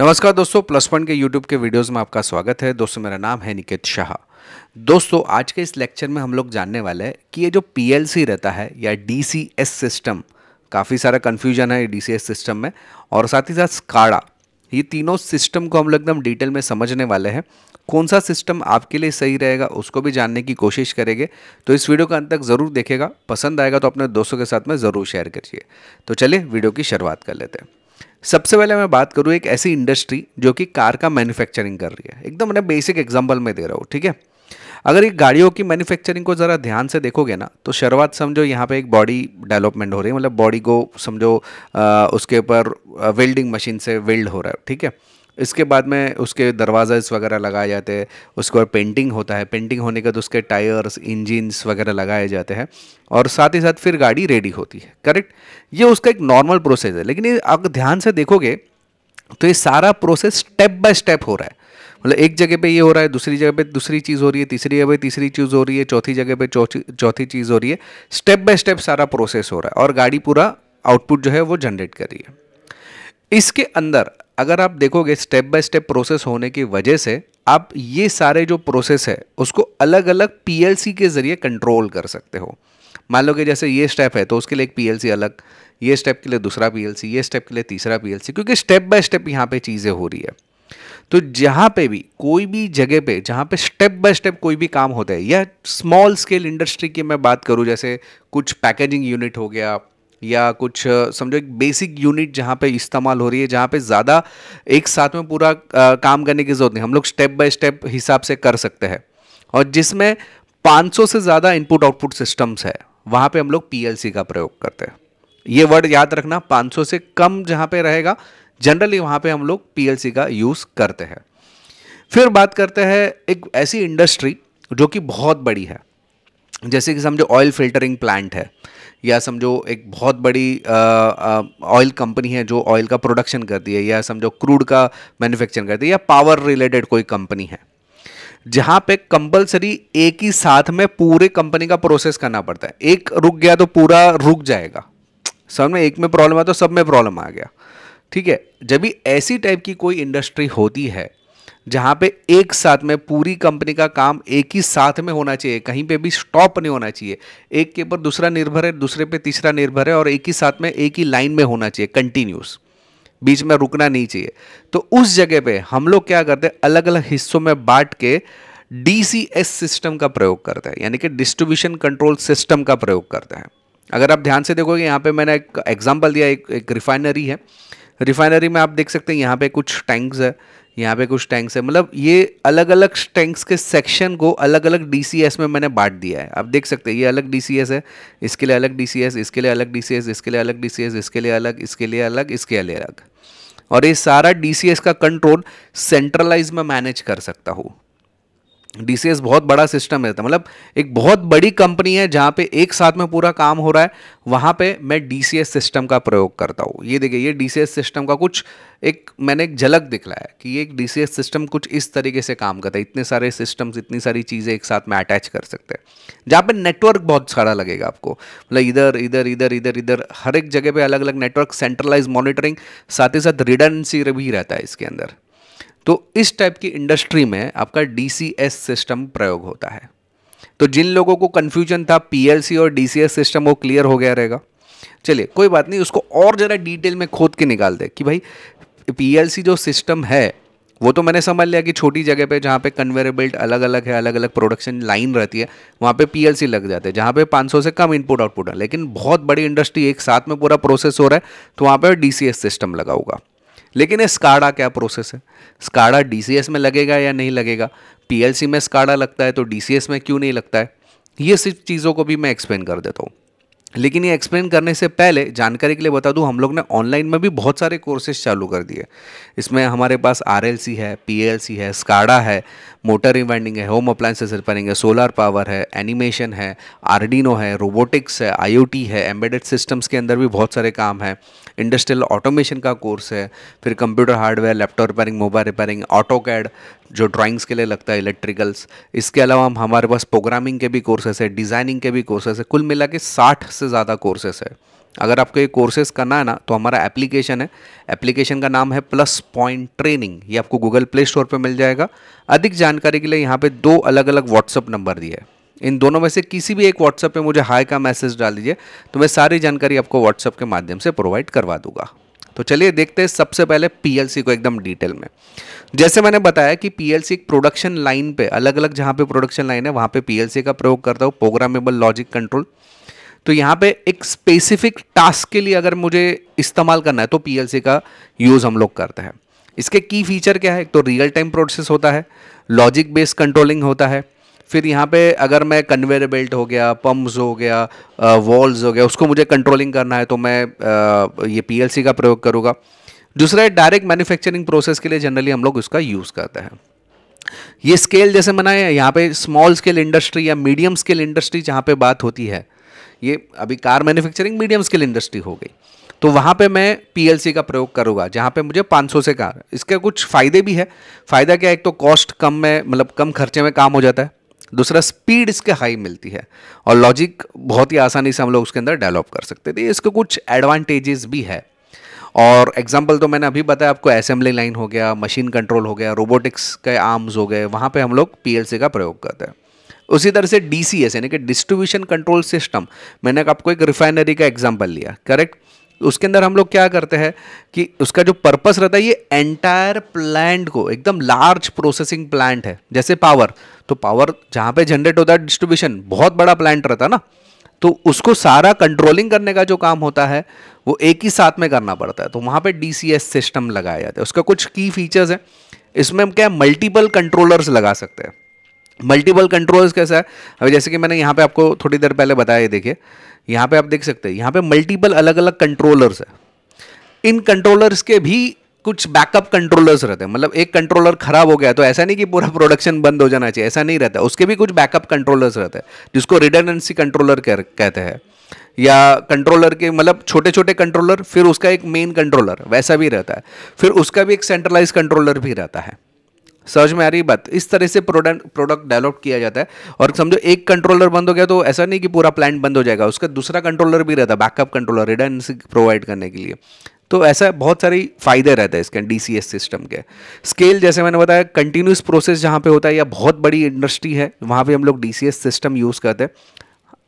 नमस्कार दोस्तों, plus point के यूट्यूब के वीडियोस में आपका स्वागत है। दोस्तों मेरा नाम है निकेत शाह। दोस्तों आज के इस लेक्चर में हम लोग जानने वाले हैं कि ये जो पीएलसी रहता है या डीसीएस सिस्टम, काफ़ी सारा कन्फ्यूजन है डीसीएस सिस्टम में, और साथ ही साथ स्काडा, ये तीनों सिस्टम को हम लोग एकदम डिटेल में समझने वाले हैं। कौन सा सिस्टम आपके लिए सही रहेगा उसको भी जानने की कोशिश करेंगे। तो इस वीडियो का अंत तक ज़रूर देखेगा, पसंद आएगा तो अपने दोस्तों के साथ में ज़रूर शेयर करिए। तो चलिए वीडियो की शुरुआत कर लेते हैं। सबसे पहले मैं बात करूँ एक ऐसी इंडस्ट्री जो कि कार का मैन्युफैक्चरिंग कर रही है। एकदम मैं बेसिक एग्जांपल में दे रहा हूँ, ठीक है। अगर एक गाड़ियों की मैन्युफैक्चरिंग को ज़रा ध्यान से देखोगे ना, तो शुरुआत समझो यहाँ पे एक बॉडी डेवलपमेंट हो रही है, मतलब बॉडी को समझो उसके ऊपर वेल्डिंग मशीन से वेल्ड हो रहा है, ठीक है। इसके बाद में उसके दरवाजे वगैरह लगाए जाते हैं, उसके बाद पेंटिंग होता है, पेंटिंग होने के बाद उसके टायर्स इंजिन्स वगैरह लगाए जाते हैं, और साथ ही साथ फिर गाड़ी रेडी होती है, करेक्ट। ये उसका एक नॉर्मल प्रोसेस है। लेकिन ये अगर ध्यान से देखोगे तो ये सारा प्रोसेस स्टेप बाय स्टेप हो रहा है। मतलब एक जगह पे ये हो रहा है, दूसरी जगह पे दूसरी चीज़ हो रही है, तीसरी जगह पे तीसरी चीज़ हो रही है, चौथी जगह पे चौथी चीज़ हो रही है। स्टेप बाय स्टेप सारा प्रोसेस हो रहा है और गाड़ी पूरा आउटपुट जो है वो जनरेट कर रही है। इसके अंदर अगर आप देखोगे स्टेप बाय स्टेप प्रोसेस होने की वजह से आप ये सारे जो प्रोसेस है उसको अलग अलग पीएलसी के ज़रिए कंट्रोल कर सकते हो। मान लो कि जैसे ये स्टेप है तो उसके लिए एक पीएलसी अलग, ये स्टेप के लिए दूसरा पीएलसी, ये स्टेप के लिए तीसरा पीएलसी, क्योंकि स्टेप बाय स्टेप यहाँ पे चीज़ें हो रही है। तो जहाँ पे भी कोई भी जगह पे जहाँ पे स्टेप बाय स्टेप कोई भी काम होता है, या स्मॉल स्केल इंडस्ट्री की मैं बात करूँ, जैसे कुछ पैकेजिंग यूनिट हो गया, या कुछ समझो एक बेसिक यूनिट जहाँ पे इस्तेमाल हो रही है, जहाँ पे ज़्यादा एक साथ में पूरा काम करने की ज़रूरत नहीं, हम लोग स्टेप बाय स्टेप हिसाब से कर सकते हैं, और जिसमें 500 से ज़्यादा इनपुट आउटपुट सिस्टम्स है, वहाँ पे हम लोग पीएलसी का प्रयोग करते हैं। ये वर्ड याद रखना, 500 से कम जहाँ पे रहेगा जनरली वहाँ पे हम लोग पीएलसी का यूज़ करते हैं। फिर बात करते हैं एक ऐसी इंडस्ट्री जो कि बहुत बड़ी है, जैसे कि समझो ऑयल फिल्टरिंग प्लांट है, या समझो एक बहुत बड़ी ऑयल कंपनी है जो ऑयल का प्रोडक्शन करती है, या समझो क्रूड का मैन्युफैक्चरिंग करती है, या पावर रिलेटेड कोई कंपनी है, जहाँ पे कंपलसरी एक ही साथ में पूरे कंपनी का प्रोसेस करना पड़ता है। एक रुक गया तो पूरा रुक जाएगा, समझ में, एक में प्रॉब्लम है तो सब में प्रॉब्लम आ गया, ठीक है। जब भी ऐसी टाइप की कोई इंडस्ट्री होती है जहाँ पे एक साथ में पूरी कंपनी का काम एक ही साथ में होना चाहिए, कहीं पे भी स्टॉप नहीं होना चाहिए, एक के ऊपर दूसरा निर्भर है, दूसरे पे तीसरा निर्भर है, और एक ही साथ में एक ही लाइन में होना चाहिए, कंटिन्यूस, बीच में रुकना नहीं चाहिए। तो उस जगह पे हम लोग क्या करते हैं, अलग अलग हिस्सों में बांट के डीसीएस सिस्टम का प्रयोग करते हैं, यानी कि डिस्ट्रीब्यूशन कंट्रोल सिस्टम का प्रयोग करते हैं। अगर आप ध्यान से देखोगे, यहाँ पे मैंने एक एग्जांपल दिया, एक रिफाइनरी है। रिफाइनरी में आप देख सकते हैं यहाँ पे कुछ टैंक्स है, यहाँ पे कुछ टैंक्स है, मतलब ये अलग अलग टैंक्स के सेक्शन को अलग अलग डीसीएस में मैंने बांट दिया है। आप देख सकते हैं ये अलग डीसीएस है, इसके लिए अलग डीसीएस, इसके लिए अलग डीसीएस, इसके लिए अलग डीसीएस, इसके लिए अलग, इसके लिए अलग, इसके लिए अलग, और ये सारा डीसीएस का कंट्रोल सेंट्रलाइज में मैनेज कर सकता हूँ। डीसीएस बहुत बड़ा सिस्टम है, मतलब एक बहुत बड़ी कंपनी है जहाँ पे एक साथ में पूरा काम हो रहा है, वहाँ पे मैं डीसीएस सिस्टम का प्रयोग करता हूँ। ये देखिए, ये डीसीएस सिस्टम का कुछ मैंने एक झलक दिखलाया है कि ये एक डीसीएस सिस्टम कुछ इस तरीके से काम करता है। इतने सारे सिस्टम्स, इतनी सारी चीज़ें एक साथ में अटैच कर सकते हैं, जहाँ पे नेटवर्क बहुत सारा लगेगा आपको, मतलब इधर इधर इधर इधर इधर हर एक जगह पे अलग अलग नेटवर्क, सेंट्रलाइज मॉनिटरिंग, साथ ही साथ रिडंडेंसी भी रहता है इसके अंदर। तो इस टाइप की इंडस्ट्री में आपका डीसीएस सिस्टम प्रयोग होता है। तो जिन लोगों को कंफ्यूजन था पीएलसी और डीसीएस सिस्टम, वो क्लियर हो गया रहेगा। चलिए कोई बात नहीं, उसको और ज़रा डिटेल में खोद के निकाल दे कि भाई पीएलसी जो सिस्टम है वो तो मैंने समझ लिया कि छोटी जगह पे जहाँ पे कन्वेयर बेल्ट अलग अलग है, अलग अलग प्रोडक्शन लाइन रहती है, वहाँ पे पीएलसी लग जाते हैं, जहाँ पे 500 से कम इनपुट आउटपुट है। लेकिन बहुत बड़ी इंडस्ट्री एक साथ में पूरा प्रोसेस हो रहा है, तो वहाँ पे डीसीएस सिस्टम लगा होगा। लेकिन ये स्काडा क्या प्रोसेस है, स्काडा डीसीएस में लगेगा या नहीं लगेगा, पीएलसी में स्काडा लगता है तो डीसीएस में क्यों नहीं लगता है, ये सिर्फ चीज़ों को भी मैं एक्सप्लेन कर देता हूँ। लेकिन ये एक्सप्लेन करने से पहले जानकारी के लिए बता दूं, हम लोग ने ऑनलाइन में भी बहुत सारे कोर्सेज चालू कर दिए। इसमें हमारे पास आरएलसी है, पीएलसी है, स्काडा है, मोटर रिवाइंडिंग है, होम अप्लायंसेस रिपेयरिंग है, सोलर पावर है, एनिमेशन है, आर्डिनो है, रोबोटिक्स है, आईओटी है, एम्बेडेड सिस्टम्स के अंदर भी बहुत सारे काम है, इंडस्ट्रियल ऑटोमेशन का कोर्स है, फिर computer hardware, laptop repairing, mobile repairing, auto CAD जो ड्राइंग्स के लिए लगता है, इलेक्ट्रिकल्स। इसके अलावा हमारे पास प्रोग्रामिंग के भी कोर्सेस है, डिज़ाइनिंग के भी कोर्सेस है, कुल मिला के 60 से ज़्यादा कोर्सेस है अगर आपको ये कोर्सेज करना है ना तो हमारा एप्लीकेशन है, एप्लीकेशन का नाम है प्लस पॉइंट ट्रेनिंग, ये आपको गूगल प्ले स्टोर पे मिल जाएगा। अधिक जानकारी के लिए यहाँ पे 2 अलग अलग व्हाट्सअप नंबर दिए हैं, इन दोनों में से किसी भी एक व्हाट्सअप पे मुझे हाई का मैसेज डाल दीजिए, तो मैं सारी जानकारी आपको व्हाट्सअप के माध्यम से प्रोवाइड करवा दूंगा। तो चलिए देखते हैं सबसे पहले पीएलसी को एकदम डिटेल में। जैसे मैंने बताया कि पीएलसी एक प्रोडक्शन लाइन पे, अलग अलग जहाँ पे प्रोडक्शन लाइन है वहाँ पे पीएलसी का प्रयोग करता हूँ, प्रोग्रामेबल लॉजिक कंट्रोल। तो यहाँ पे एक स्पेसिफिक टास्क के लिए अगर मुझे इस्तेमाल करना है तो पीएलसी का यूज़ हम लोग करते हैं। इसके की फीचर क्या है, एक तो रियल टाइम प्रोसेस होता है, लॉजिक बेस्ड कंट्रोलिंग होता है, फिर यहाँ पे अगर मैं कन्वेयर बेल्ट हो गया, पम्प्स हो गया, वॉल्स हो गया, उसको मुझे कंट्रोलिंग करना है तो मैं ये पीएलसी का प्रयोग करूँगा। दूसरा है डायरेक्ट मैन्युफैक्चरिंग प्रोसेस के लिए जनरली हम लोग उसका यूज़ करते हैं। ये स्केल जैसे मना है यहाँ पे स्मॉल स्केल इंडस्ट्री या मीडियम स्केल इंडस्ट्री जहाँ पे बात होती है, ये अभी car manufacturing medium scale industry हो गई, तो वहाँ पे मैं पीएलसी का प्रयोग करूँगा जहाँ पे मुझे 500 से कार। इसके कुछ फ़ायदे भी है। फ़ायदा क्या है, एक तो कॉस्ट कम में, मतलब कम खर्चे में काम हो जाता है। दूसरा स्पीड इसके हाई मिलती है और लॉजिक बहुत ही आसानी से हम लोग उसके अंदर डेवलप कर सकते थे। इसके कुछ एडवांटेजेस भी है और एग्जांपल तो मैंने अभी बताया आपको, असेंबली लाइन हो गया, मशीन कंट्रोल हो गया, रोबोटिक्स के आर्म्स हो गए, वहाँ पे हम लोग पीएलसी का प्रयोग करते हैं। उसी तरह से डीसीएस यानी कि डिस्ट्रीब्यूशन कंट्रोल सिस्टम, मैंने आपको एक रिफाइनरी का एग्जांपल लिया, करेक्ट। उसके अंदर हम लोग क्या करते हैं कि उसका जो पर्पस रहता है, ये एंटायर प्लांट को, एकदम लार्ज प्रोसेसिंग प्लांट है जैसे पावर, तो पावर जहाँ पे जनरेट होता है डिस्ट्रीब्यूशन, बहुत बड़ा प्लांट रहता है ना, तो उसको सारा कंट्रोलिंग करने का जो काम होता है वो एक ही साथ में करना पड़ता है, तो वहाँ पे डीसीएस सिस्टम लगाया जाता है। उसका कुछ की फीचर्स हैं, इसमें हम क्या मल्टीपल कंट्रोलर्स लगा सकते हैं। मल्टीपल कंट्रोलर्स कैसा है, अभी जैसे कि मैंने यहाँ पे आपको थोड़ी देर पहले बताया, देखिए यहाँ पे आप देख सकते हैं, यहाँ पे मल्टीपल अलग अलग कंट्रोलर्स है। इन कंट्रोलर्स के भी कुछ बैकअप कंट्रोलर्स रहते हैं, मतलब एक कंट्रोलर खराब हो गया तो ऐसा नहीं कि पूरा प्रोडक्शन बंद हो जाना चाहिए, ऐसा नहीं रहता, उसके भी कुछ बैकअप कंट्रोलर्स रहते हैं जिसको रिडंडेंसी कंट्रोलर कहते हैं, या कंट्रोलर के मतलब छोटे छोटे कंट्रोलर, फिर उसका एक मेन कंट्रोलर वैसा भी रहता है, फिर उसका भी एक सेंट्रलाइज कंट्रोलर भी रहता है। समझ में आ रही बात। इस तरह से प्रोडक्ट डेवलप किया जाता है। और समझो एक कंट्रोलर बंद हो गया तो ऐसा नहीं कि पूरा प्लांट बंद हो जाएगा, उसका दूसरा कंट्रोलर भी रहता है, बैकअप कंट्रोलर, रिडंडेंसी प्रोवाइड करने के लिए। तो ऐसा बहुत सारी फायदे रहते हैं इसके डीसीएस सिस्टम के। स्केल जैसे मैंने बताया, कंटिन्यूस प्रोसेस जहाँ पे होता है या बहुत बड़ी इंडस्ट्री है वहाँ पे हम लोग डीसीएस सिस्टम यूज़ करते हैं।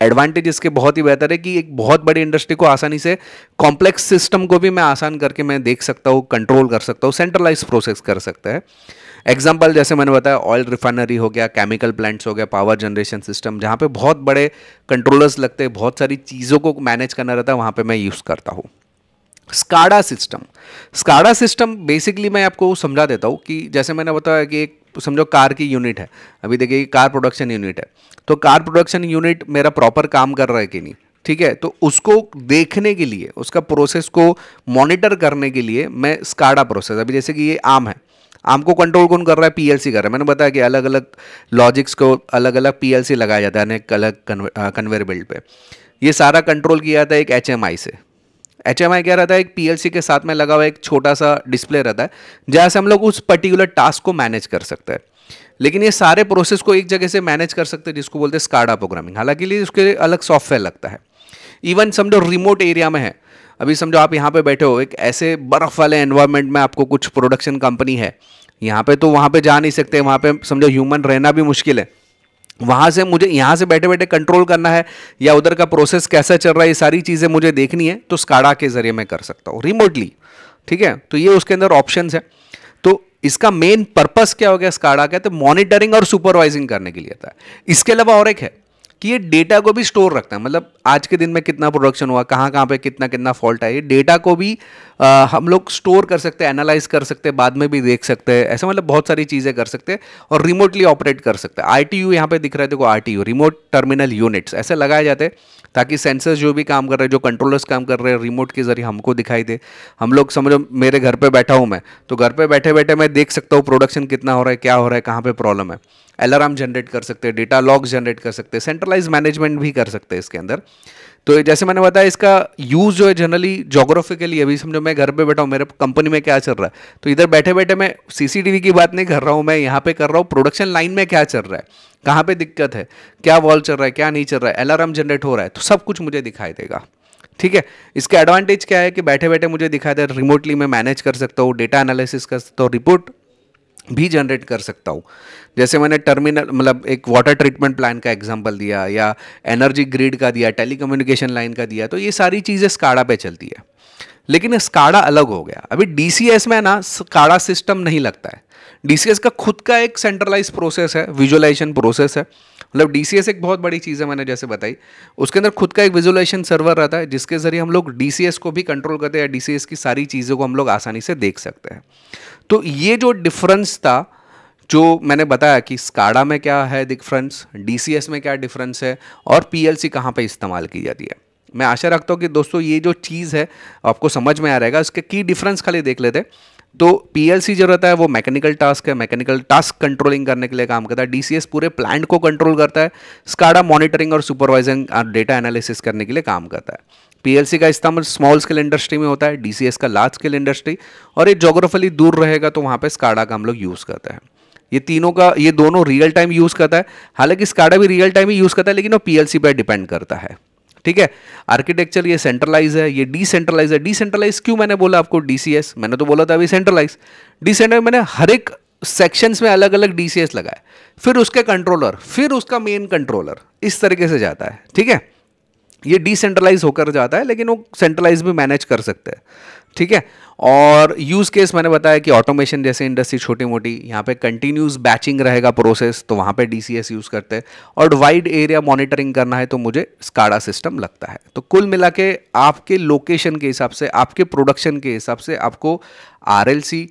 एडवांटेज इसके बहुत ही बेहतर है कि एक बहुत बड़ी इंडस्ट्री को आसानी से, कॉम्प्लेक्स सिस्टम को भी मैं आसान करके मैं देख सकता हूँ, कंट्रोल कर सकता हूँ, सेंट्रलाइज प्रोसेस कर सकता है। एग्जाम्पल जैसे मैंने बताया, ऑयल रिफाइनरी हो गया, केमिकल प्लांट्स हो गया, पावर जनरेशन सिस्टम, जहाँ पे बहुत बड़े कंट्रोलर्स लगते हैं, बहुत सारी चीज़ों को मैनेज करना रहता है, वहाँ पे मैं यूज़ करता हूँ। SCADA system, SCADA system basically मैं आपको समझा देता हूँ कि जैसे मैंने बताया कि एक समझो कार की यूनिट है, अभी देखिए कार प्रोडक्शन यूनिट है, तो कार प्रोडक्शन यूनिट मेरा प्रॉपर काम कर रहा है कि नहीं, ठीक है, तो उसको देखने के लिए, उसका प्रोसेस को मॉनिटर करने के लिए मैं स्काडा प्रोसेस, अभी जैसे कि ये आम है, आम को कंट्रोल कौन कर रहा है, पीएलसी कर रहा है। मैंने बताया कि अलग अलग लॉजिक्स को अलग अलग पीएलसी लगाया जाता है अनेक अलग कन्वेयर बेल्ट पे। ये सारा कंट्रोल किया जाता है एक एचएमआई से। एचएमआई क्या रहता है, एक पीएलसी के साथ में लगा हुआ एक छोटा सा डिस्प्ले रहता है जहाँ से हम लोग उस पर्टिकुलर टास्क को मैनेज कर सकते हैं। लेकिन ये सारे प्रोसेस को एक जगह से मैनेज कर सकते हैं, जिसको बोलते हैं स्काडा प्रोग्रामिंग। हालांकि उसके अलग सॉफ्टवेयर लगता है। इवन समझो रिमोट एरिया में है, अभी समझो आप यहाँ पे बैठे हो, एक ऐसे बर्फ वाले एनवायरनमेंट में आपको कुछ प्रोडक्शन कंपनी है यहाँ पे, तो वहाँ पे जा नहीं सकते, वहाँ पे समझो ह्यूमन रहना भी मुश्किल है। वहाँ से मुझे यहाँ से बैठे बैठे कंट्रोल करना है या उधर का प्रोसेस कैसा चल रहा है, ये सारी चीज़ें मुझे देखनी है, तो स्काडा के जरिए मैं कर सकता हूँ रिमोटली। ठीक है, तो ये उसके अंदर ऑप्शंस है। तो इसका मेन पर्पस क्या हो गया स्काडा का, तो मॉनिटरिंग और सुपरवाइजिंग करने के लिए आता है। इसके अलावा और एक है कि ये डेटा को भी स्टोर रखता है, मतलब आज के दिन में कितना प्रोडक्शन हुआ, कहाँ कहाँ पे कितना कितना फॉल्ट है, ये डेटा को भी हम लोग स्टोर कर सकते हैं, एनालाइज कर सकते हैं, बाद में भी देख सकते हैं, ऐसा मतलब बहुत सारी चीज़ें कर सकते हैं और रिमोटली ऑपरेट कर सकते हैं। आरटीयू यहाँ पे दिख रहा है, देखो आरटीयू, रिमोट टर्मिनल यूनिट्स ऐसे लगाए जाते हैं ताकि सेंसर्स जो भी काम कर रहे हैं, जो कंट्रोलर्स काम कर रहे हैं, रिमोट के जरिए हमको दिखाई दे। हम लोग समझो मेरे घर पे बैठा हूँ मैं, तो घर पे बैठे बैठे मैं देख सकता हूँ प्रोडक्शन कितना हो रहा है, क्या हो रहा है, कहाँ पे प्रॉब्लम है। अलार्म जनरेट कर सकते हैं, डेटा लॉग्स जनरेट कर सकते हैं, सेंट्रलाइज मैनेजमेंट भी कर सकते हैं इसके अंदर। तो जैसे मैंने बताया इसका यूज़ जो है जनरली जोग्राफिकली, अभी समझो मैं घर पे बैठा हूँ, मेरे कंपनी में क्या चल रहा है, तो इधर बैठे बैठे मैं सीसीटीवी की बात नहीं कर रहा हूँ, मैं यहाँ पे कर रहा हूँ प्रोडक्शन लाइन में क्या चल रहा है, कहाँ पे दिक्कत है, क्या वॉल चल रहा है, क्या नहीं चल रहा है, अलार्म जनरेट हो रहा है, तो सब कुछ मुझे दिखाई देगा। ठीक है, इसका एडवांटेज क्या है कि बैठे बैठे मुझे दिखाई दे, रिमोटली मैं मैनेज कर सकता हूँ, डेटा एनालिसिस कर सकता हूँ, रिपोर्ट भी जनरेट कर सकता हूँ। जैसे मैंने टर्मिनल मतलब एक वाटर ट्रीटमेंट प्लांट का एग्जांपल दिया, या एनर्जी ग्रिड का दिया, टेलीकम्युनिकेशन लाइन का दिया, तो ये सारी चीज़ें स्काडा पे चलती है। लेकिन स्काडा अलग हो गया, अभी डीसीएस में ना स्काडा सिस्टम नहीं लगता है। डीसीएस का खुद का एक सेंट्रलाइज प्रोसेस है, विजुअलाइजेशन प्रोसेस है। मतलब डीसीएस एक बहुत बड़ी चीज़ है, मैंने जैसे बताई, उसके अंदर खुद का एक विजुअलाइजेशन सर्वर रहता है, जिसके जरिए हम लोग डीसीएस को भी कंट्रोल करते हैं, या डीसीएस की सारी चीज़ों को हम लोग आसानी से देख सकते हैं। तो ये जो डिफरेंस था, जो मैंने बताया कि स्काडा में क्या है डिफरेंस, डीसीएस में क्या डिफरेंस है, और पीएलसी कहाँ पे इस्तेमाल की जाती है, मैं आशा रखता हूँ कि दोस्तों ये जो चीज़ है आपको समझ में आ रहेगा। इसके की डिफरेंस खाली देख लेते हैं। तो पीएलसी जो रहता है वो मैकेनिकल टास्क है, मैकेनिकल टास्क कंट्रोलिंग करने के लिए काम करता है। डीसीएस पूरे प्लांट को कंट्रोल करता है। स्काडा मॉनिटरिंग और सुपरवाइजिंग और डेटा एनालिसिस करने के लिए काम करता है। पीएलसी का इस्तेमाल स्मॉल स्केल इंडस्ट्री में होता है, डीसीएस का लार्ज स्केल इंडस्ट्री, और ये जोग्राफिकली दूर रहेगा तो वहाँ पे स्काडा का हम लोग यूज़ करते हैं। ये दोनों रियल टाइम यूज़ करता है। हालांकि स्काडा भी रियल टाइम ही यूज़ करता है, लेकिन वो पीएलसी पर डिपेंड करता है। ठीक है, आर्किटेक्चर ये सेंट्रलाइज है, ये डिसेंट्रलाइज है। डिसेंट्रलाइज क्यों मैंने बोला आपको, डीसीएस मैंने तो बोला था अभी सेंट्रलाइज। डिसेंट्रलाइज मैंने हर एक सेक्शंस में अलग अलग डीसीएस लगाए, फिर उसके कंट्रोलर, फिर उसका मेन कंट्रोलर, इस तरीके से जाता है। ठीक है, ये डिसेंट्रलाइज होकर जाता है, लेकिन वो सेंट्रलाइज भी मैनेज कर सकते हैं। ठीक है, और यूज़ केस मैंने बताया कि ऑटोमेशन जैसे इंडस्ट्री छोटी मोटी, यहाँ पे कंटिन्यूस बैचिंग रहेगा प्रोसेस, तो वहाँ पे डीसीएस यूज़ करते हैं। और वाइड एरिया मॉनिटरिंग करना है तो मुझे स्काडा सिस्टम लगता है। तो कुल मिला के आपके लोकेशन के हिसाब से, आपके प्रोडक्शन के हिसाब से आपको आरएलसी,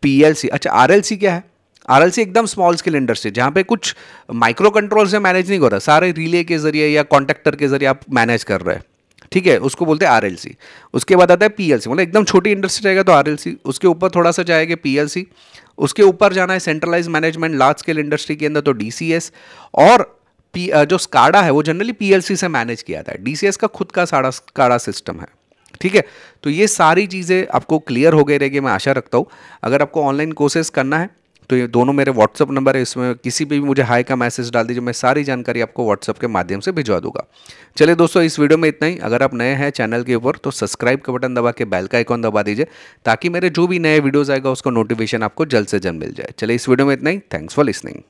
पीएलसी, अच्छा आरएलसी क्या है, आरएलसी एकदम स्मॉल स्केल इंडस्ट्री, जहाँ पे कुछ माइक्रो कंट्रोल से मैनेज नहीं हो रहा, सारे रिले के जरिए या कॉन्टेक्टर के जरिए आप मैनेज कर रहे हैं। ठीक है, उसको बोलते हैं आरएलसी। उसके बाद आता है पीएलसी, मतलब एकदम छोटी इंडस्ट्री रहेगा तो आरएलसी, उसके ऊपर थोड़ा सा जाएगा पीएलसी, उसके ऊपर जाना है centralise management large scale industry के अंदर तो डीसीएस, और जो स्काडा है वो जनरली पीएलसी से मैनेज किया जाता है। डीसीएस का खुद का स्काडा सिस्टम है। ठीक है, तो ये सारी चीज़ें आपको क्लियर हो गई रहेगी, मैं आशा रखता हूँ। अगर आपको ऑनलाइन कोर्सेज करना है तो ये दोनों मेरे व्हाट्सअप नंबर है, इसमें किसी भी मुझे हाई का मैसेज डाल दीजिए, मैं सारी जानकारी आपको व्हाट्सअप के माध्यम से भिजवा दूंगा। चलिए दोस्तों, इस वीडियो में इतना ही। अगर आप नए हैं चैनल के ऊपर तो सब्सक्राइब का बटन दबा के बेल का आइकॉन दबा दीजिए, ताकि मेरे जो भी नए वीडियोज़ आएगा उसका नोटिफिकेशन आपको जल्द से जल्द मिल जाए। चलिए इस वीडियो में इतना ही। Thanks for listening.